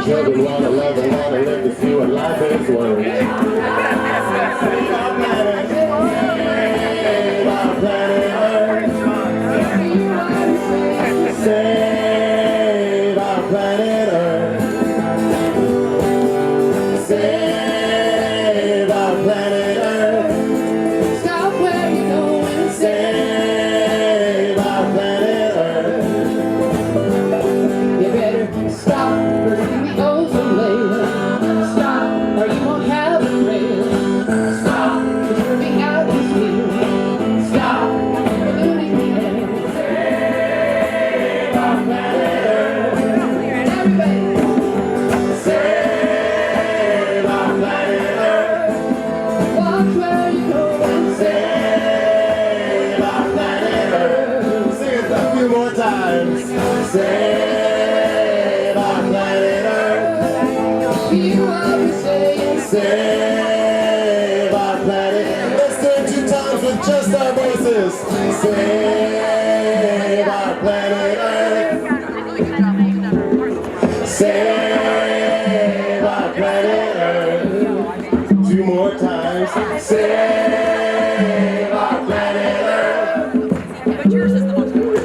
Children wanna love and wanna live to see what life is worth. Save our planet Earth. Save our planet Earth. Save our planet Earth. Stop where you're going. Save our planet Earth. You better stop. Save our planet Earth. You always say save our planet. Let's do it 2 times with just our voices. Save our planet Earth. Save our planet Earth. 2 more times. Save our planet Earth. But yours is the most important.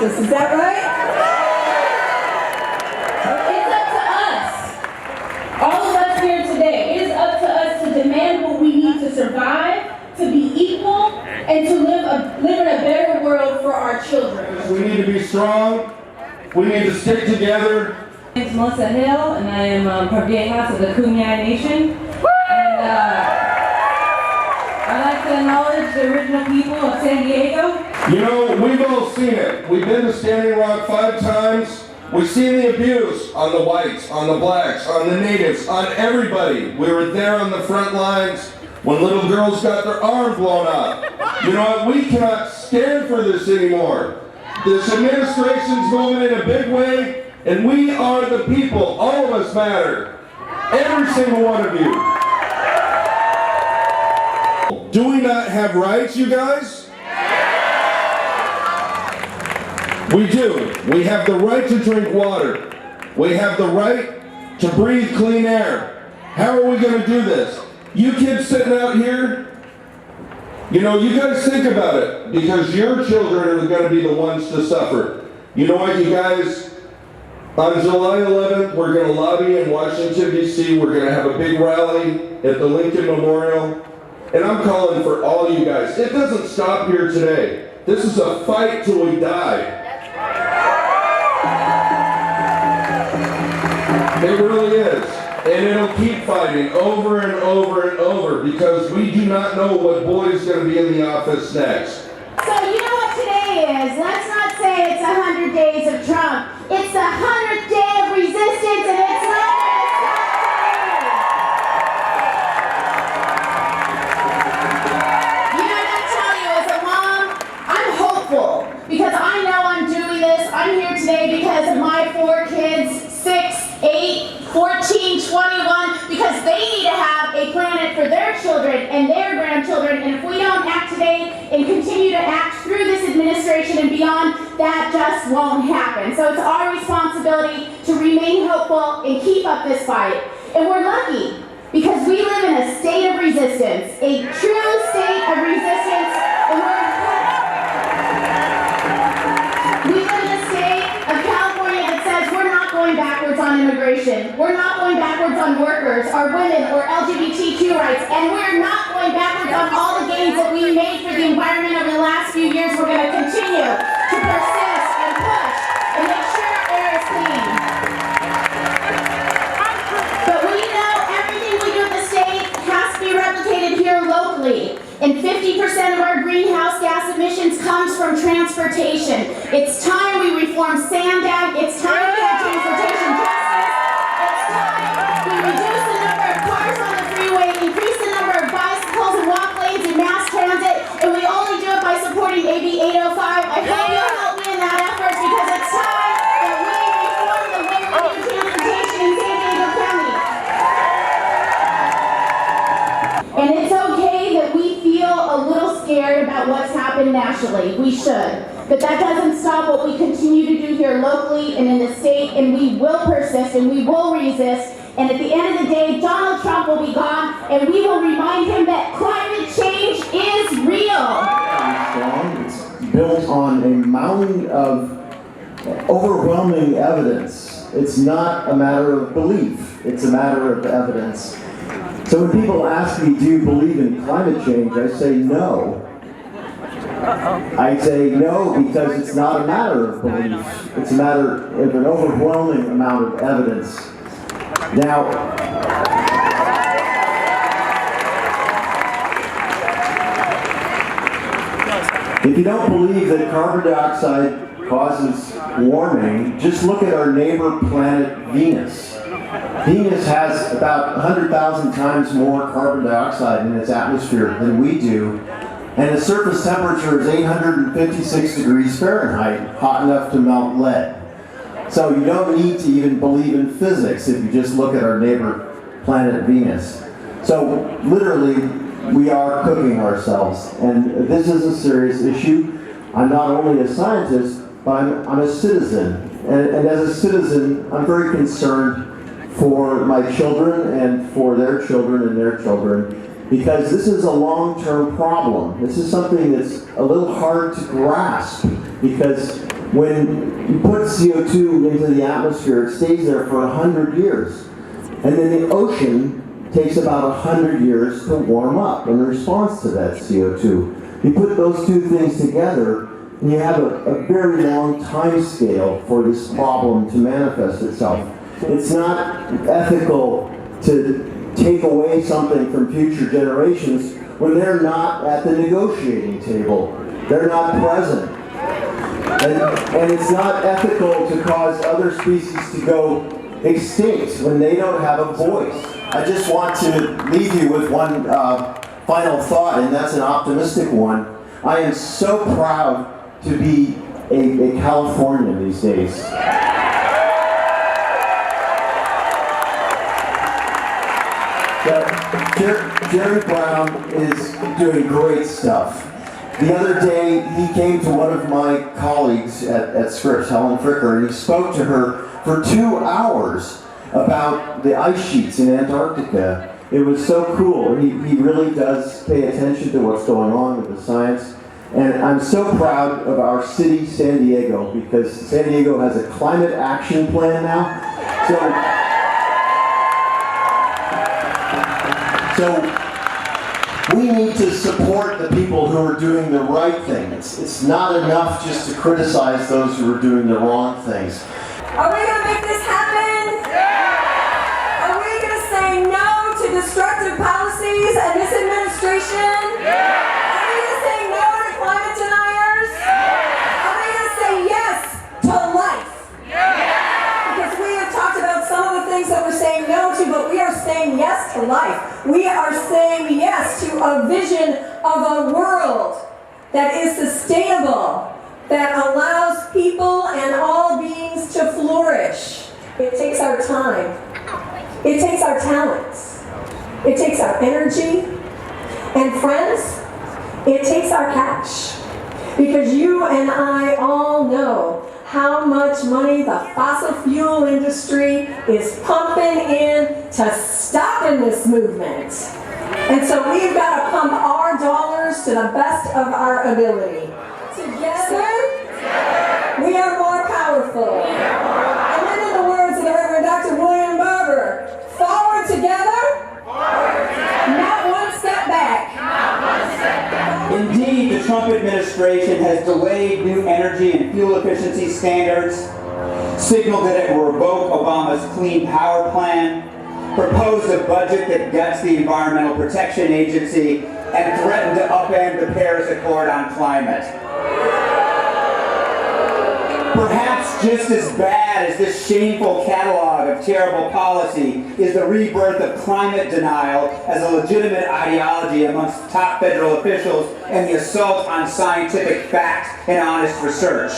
Is that right? It's up to us. All of us here today, it is up to us to demand what we need to survive, to be equal, and to live in a better world for our children. We need to be strong. We need to stick together. My name is Melissa Hill, and I am from Viejas of the Kumeyaay Nation. And I'd like to acknowledge the original people of San Diego. You know, we've all seen it. We've been to Standing Rock 5 times. We've seen the abuse on the whites, on the blacks, on the natives, on everybody. We were there on the front lines when little girls got their arm blown off. You know what? We cannot stand for this anymore. This administration's moving in a big way. And we are the people. All of us matter. Every single one of you. Do we not have rights, you guys? We do. We have the right to drink water. We have the right to breathe clean air. How are we going to do this? You kids sitting out here, you know, you guys think about it, because your children are going to be the ones to suffer. You know what, you guys? On July 11th, we're going to lobby in Washington, D.C. We're going to have a big rally at the Lincoln Memorial. And I'm calling for all you guys. It doesn't stop here today. This is a fight till we die. It really is. And it'll keep fighting over and over and over, because we do not know what boy is going to be in the office next. So you know what today is? Let's not say it's 100 days of Trump. It's the 100th day of resistance, and it's not going to stop. You know what I tell you, as a mom, I'm hopeful, because I know I'm doing this. I'm here today because of my 4 kids, 6, 8, 14, 21, because they need to have a planet for their children and their grandchildren, and if we don't act today and continue to act through this administration and beyond, that just won't happen. So it's our responsibility to remain hopeful and keep up this fight. And we're lucky, because we live in a state of resistance, a true state of resistance, and we live in a state of California that says we're not going backwards on immigration. We're not going backwards on workers, or women, or LGBTQ rights, and we're not going backwards on all the gains that we made for the environment over the last few years. We're going to continue to persist and push and make sure our air is clean. But we know everything we do at the state has to be replicated here locally. And 50% of our greenhouse gas emissions comes from transportation. It's time we reform SANDAG. It's time we have transportation justice. It's time we reduce the number of cars on the freeway, increase the number of bicycles and walk lanes and mass transit, and we only do it by supporting AB 805. I hope you'll help me in that effort, because it's time that we reform the way we do transportation in San Diego County. And it's okay that we feel a little scared about what's happened nationally. We should. But that doesn't stop what we continue to do here locally and in the state, and we will persist and we will resist. And at the end of the day, Donald Trump will be gone, and we will remind him that climate change is real. It's built on a mountain of overwhelming evidence. It's not a matter of belief, it's a matter of evidence. So when people ask me, do you believe in climate change, I say no. I say no because it's not a matter of belief. It's a matter of an overwhelming amount of evidence. Now, if you don't believe that carbon dioxide causes warming, just look at our neighbor planet Venus. Venus has about 100,000 times more carbon dioxide in its atmosphere than we do, and the surface temperature is 856 degrees Fahrenheit, hot enough to melt lead. So you don't need to even believe in physics if you just look at our neighbor planet Venus. So literally, we are cooking ourselves, and this is a serious issue. I'm not only a scientist, but I'm a citizen. And as a citizen, I'm very concerned for my children and for their children and their children, because this is a long-term problem. This is something that's a little hard to grasp, because when you put CO2 into the atmosphere, it stays there for 100 years. And then the ocean takes about 100 years to warm up in response to that CO2. You put those two things together, and you have a very long time scale for this problem to manifest itself. It's not ethical to take away something from future generations when they're not at the negotiating table. They're not present. And it's not ethical to cause other species to go extinct when they don't have a voice. I just want to leave you with one final thought, and that's an optimistic one. I am so proud to be a Californian these days. Jerry Brown is doing great stuff. The other day, he came to one of my colleagues at Scripps, Helen Fricker, and he spoke to her for 2 hours about the ice sheets in Antarctica. It was so cool. He really does pay attention to what's going on with the science. And I'm so proud of our city, San Diego, because San Diego has a climate action plan now. So we need to support the people who are doing the right thing. It's not enough just to criticize those who are doing the wrong things. Are we going to make this happen? Yeah! Are we going to say no to destructive policies and this administration? Yeah! Are we going to say no to climate deniers? Yeah! Are we going to say yes to life? Yeah! Because we have talked about some of the things that we're saying no to, but we are saying yes to life. We are saying yes to a vision of a world that is sustainable, that allows people and all beings to flourish. It takes our time. It takes our talents. It takes our energy. And friends, it takes our cash. Because you and I all know how much money the fossil fuel industry is pumping in to stopping this movement. And so we've got to pump our dollars to the best of our ability. Together, we are more powerful. And then in the words of the Reverend Dr. William Barber, forward together, not one step back. Indeed, the Trump administration has delayed new energy and fuel efficiency standards, signaled that it will revoke Obama's Clean Power Plan, proposed a budget that guts the Environmental Protection Agency, and threatened to upend the Paris Accord on climate. Perhaps just as bad as this shameful catalog of terrible policy is the rebirth of climate denial as a legitimate ideology amongst top federal officials and the assault on scientific fact and honest research.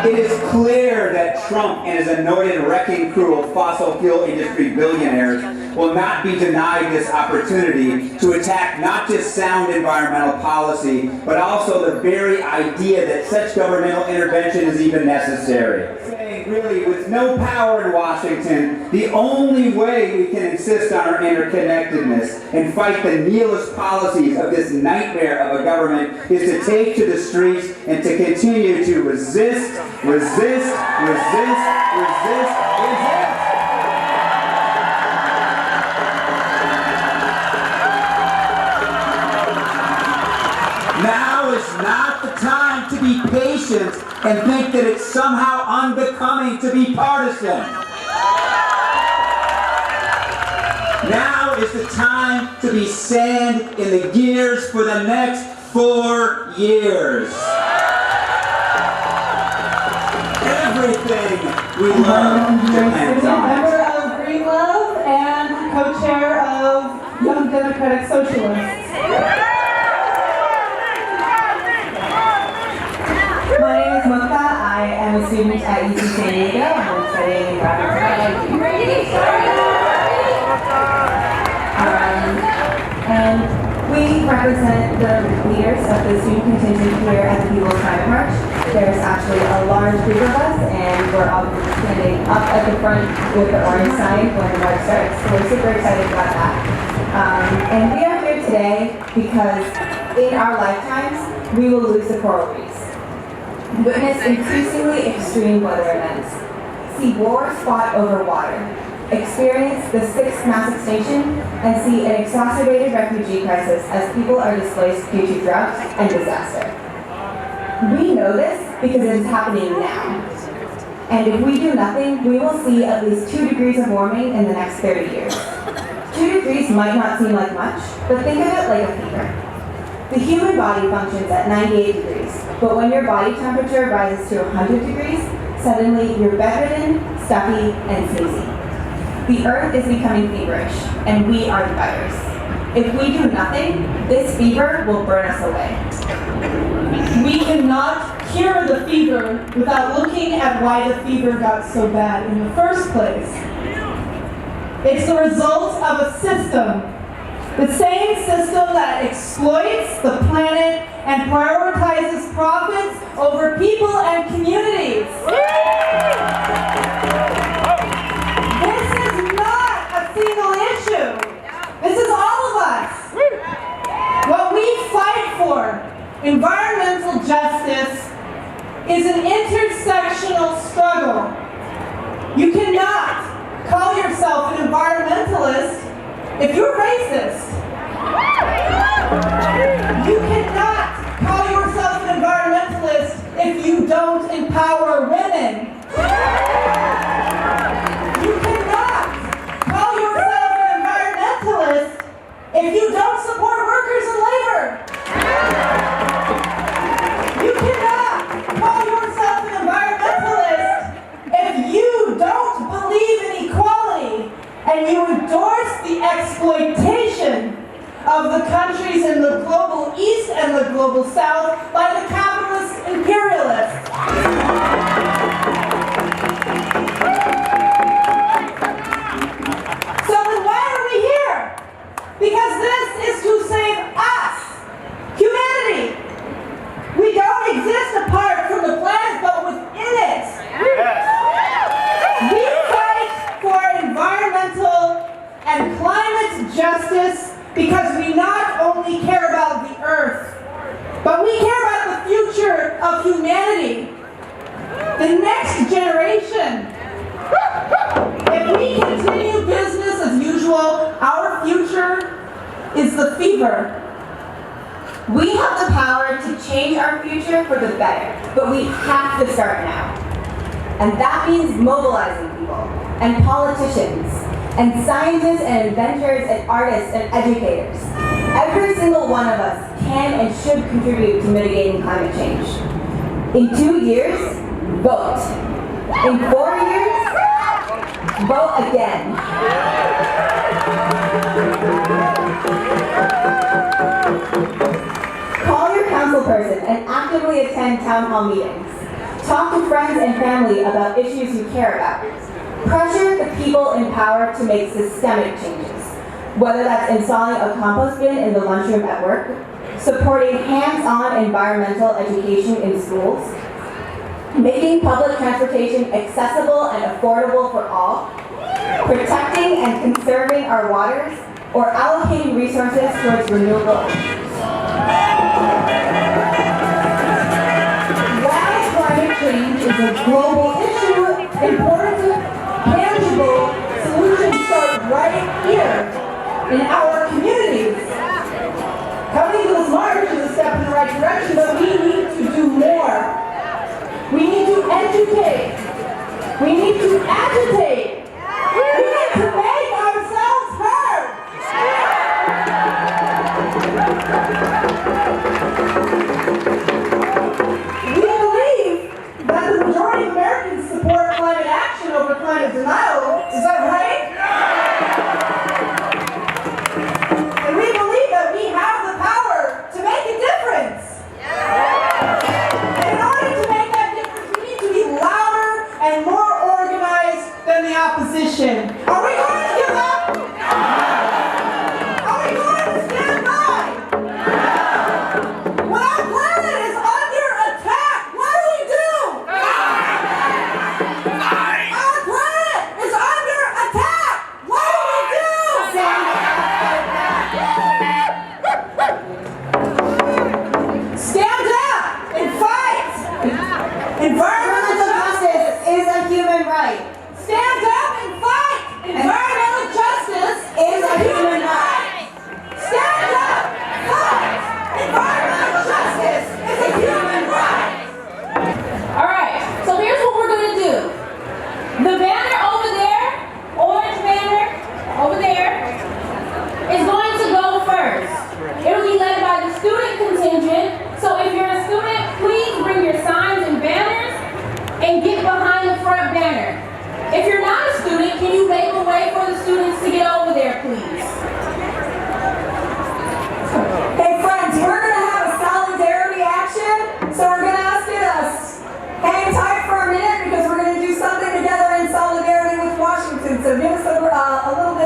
It is clear that Trump and his anointed wrecking crew of fossil fuel industry billionaires will not be denied this opportunity to attack not just sound environmental policy, but also the very idea that such governmental intervention is even necessary. Really, with no power in Washington, the only way we can insist on our interconnectedness and fight the nihilist policies of this nightmare of a government is to take to the streets and to continue to resist, resist, resist, resist, resist. Now is not the time to be patient and think that it's somehow unbecoming to be partisan. Now is the time to be sand in the gears for the next 4 years. Everything we love depends on it. Member of Green Love and co-chair of Young Democratic Socialists. My name is Mocha. I am a student at UC San Diego. I'm studying graphic design. And we represent the leaders of the student contingent here at the People's Climate March. There's actually a large group of us, and we're all standing up at the front with the orange sign when the march starts. So we're super excited about that. And we are here today because in our lifetimes, we will lose the coral reefs, witness increasingly extreme weather events, see wars fought over water, experience the 6th mass extinction, and see an exacerbated refugee crisis as people are displaced due to drought and disaster. We know this because it is happening now. And if we do nothing, we will see at least 2 degrees of warming in the next 30 years. 2 degrees might not seem like much, but think of it like a fever. The human body functions at 98 degrees, but when your body temperature rises to 100 degrees, suddenly you're bedridden, stuffy, and sneezy. The earth is becoming feverish, and we are the virus. If we do nothing, this fever will burn us away. We cannot cure the fever without looking at why the fever got so bad in the first place. It's the result of a system. The same system that exploits the planet and prioritizes profits over people and communities. This is not a single issue. This is all of us. What we fight for, environmental justice, is an intersectional struggle. You cannot call yourself an environmentalist if you're racist. You cannot call yourself an environmentalist if you don't empower women. You cannot call yourself an environmentalist if you don't support workers and labor. You cannot call yourself an environmentalist if you don't believe in equality and you endorse the exploitation of the countries in the global East and the global South by the capitalist imperialists. So then why are we here? Because this is to save us, humanity. We don't exist apart from the planet, but within it. We fight for environmental and climate justice because we not only care about the earth, but we care about the future of humanity, the next generation. If we continue business as usual, our future is the fever. We have the power to change our future for the better, but we have to start now. And that means mobilizing people, and politicians, and scientists and inventors and artists and educators. Every single one of us can and should contribute to mitigating climate change. In 2 years, vote. In 4 years, vote again. Call your councilperson and actively attend town hall meetings. Talk to friends and family about issues you care about. Pressure the people in power to make systemic changes, whether that's installing a compost bin in the lunchroom at work, supporting hands-on environmental education in schools, making public transportation accessible and affordable for all, protecting and conserving our waters, or allocating resources towards renewable energies. While climate change is a global issue, important, tangible solutions start right here in our communities. Coming to this march is a step in the right direction, but we need to do more. We need to educate. We need to agitate. We need to make ourselves heard. We believe that the majority of Americans support climate action over climate denial. Is that right? And we believe that we have the power to make a difference. And in order to make that difference, we need to be louder and more organized than the opposition. Are we going to give up? Are we going to stand by? When our planet is under attack, what do? Our planet is under attack. What do? Stand up and fight. Environmental justice is a human right. Stand up and fight. Environmental justice is a human right. Stand up, fight. Environmental justice is a human right. All right, so here's what we're going to do. The banner over there, orange banner over there, is going to go first. It'll be led by the student contingent. So if you're a student, please bring your signs and banners and get behind the front banner. If you're not a student, can you make a way for the students to get over there, please? Hey friends, we're going to have a solidarity action, so we're going to ask you to hang tight for a minute because we're going to do something together in solidarity with Washington. So give us a little bit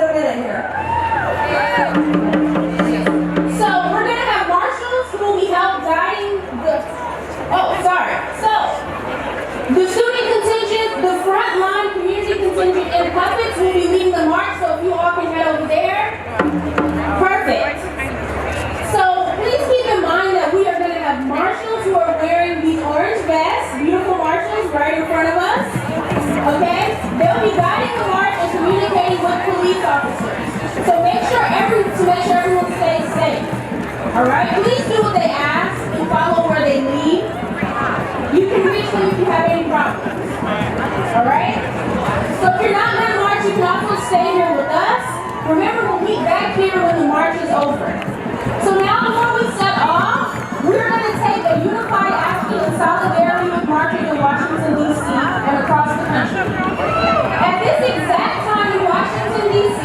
will be guiding the march and communicating with police officers. So make sure everyone stays safe. All right? Please do what they ask and follow where they lead. You can reach them if you have any problems. All right? So if you're not going to march, you can also stay here with us. Remember, we'll meet back here when the march is over. So now before we set off, we're going to take a unified action in solidarity with marching in Washington, D.C. and across the country. At this exact time in Washington, D.C.,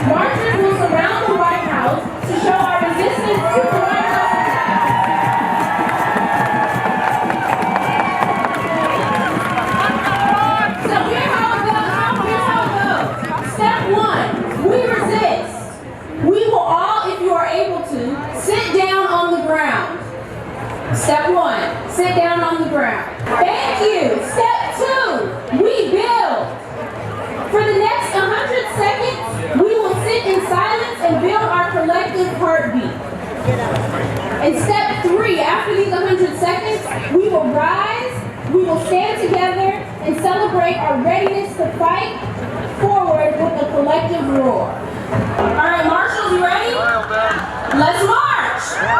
marchers will surround the White House to show our resistance to the White House attack. So here's how it goes. Step one, we resist. We will all, if you are able to, sit down on the ground. Step one, sit down on the ground. Thank you. Step two, we build. For the next 100 seconds, we will sit in silence and build our collective heartbeat. And step three, after these 100 seconds, we will rise, we will stand together and celebrate our readiness to fight forward with a collective roar. All right, marshals, you ready? Let's march.